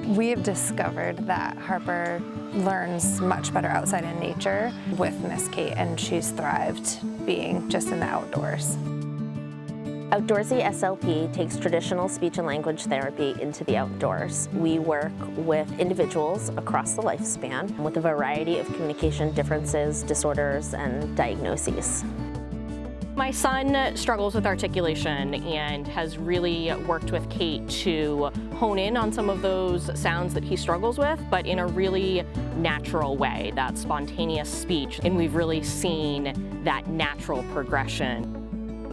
We have discovered that Harper learns much better outside in nature with Miss Kate, and she's thrived being just in the outdoors. Outdoorsy SLP takes traditional speech and language therapy into the outdoors. We work with individuals across the lifespan with a variety of communication differences, disorders, and diagnoses. My son struggles with articulation and has really worked with Kate to hone in on some of those sounds that he struggles with, but in a really natural way, that spontaneous speech. And we've really seen that natural progression.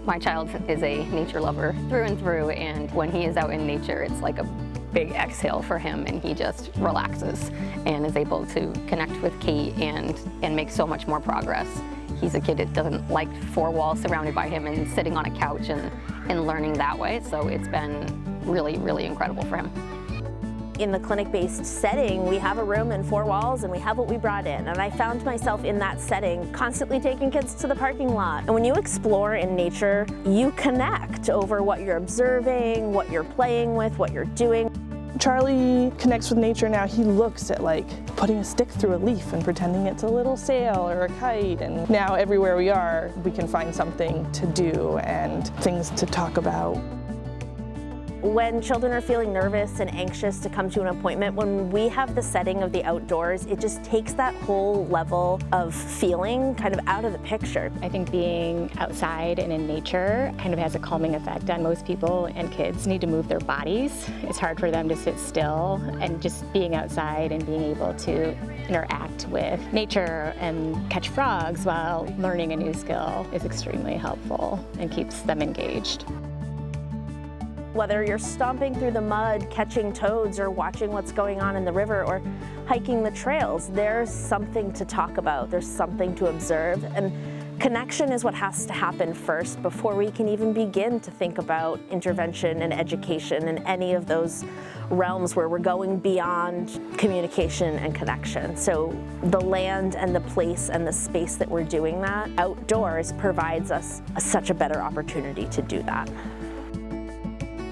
My child is a nature lover through and through, and when he is out in nature, it's like a big exhale for him, and he just relaxes and is able to connect with Kate and make so much more progress. He's a kid that doesn't like four walls surrounded by him and sitting on a couch and learning that way, so it's been really, really incredible for him. In the clinic-based setting, we have a room and four walls, and we have what we brought in. And I found myself in that setting, constantly taking kids to the parking lot. And when you explore in nature, you connect over what you're observing, what you're playing with, what you're doing. Charlie connects with nature now. He looks at like putting a stick through a leaf and pretending it's a little sail or a kite. And now everywhere we are, we can find something to do and things to talk about. When children are feeling nervous and anxious to come to an appointment, when we have the setting of the outdoors, it just takes that whole level of feeling kind of out of the picture. I think being outside and in nature kind of has a calming effect on most people, and kids need to move their bodies. It's hard for them to sit still, and just being outside and being able to interact with nature and catch frogs while learning a new skill is extremely helpful and keeps them engaged. Whether you're stomping through the mud, catching toads, or watching what's going on in the river, or hiking the trails, there's something to talk about, there's something to observe, and connection is what has to happen first before we can even begin to think about intervention and education and any of those realms where we're going beyond communication and connection. So the land and the place and the space that we're doing that outdoors provides us such a better opportunity to do that.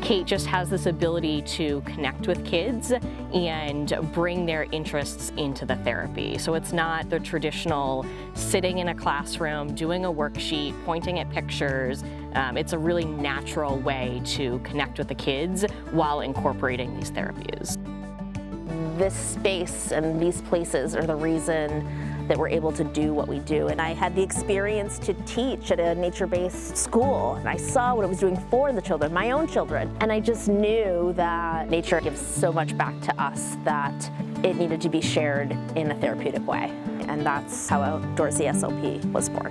Kate just has this ability to connect with kids and bring their interests into the therapy. So it's not the traditional sitting in a classroom, doing a worksheet, pointing at pictures. It's a really natural way to connect with the kids while incorporating these therapies. This space and these places are the reason that we're able to do what we do. And I had the experience to teach at a nature-based school, and I saw what it was doing for the children, my own children. And I just knew that nature gives so much back to us that it needed to be shared in a therapeutic way. And that's how Outdoorsy SLP was born.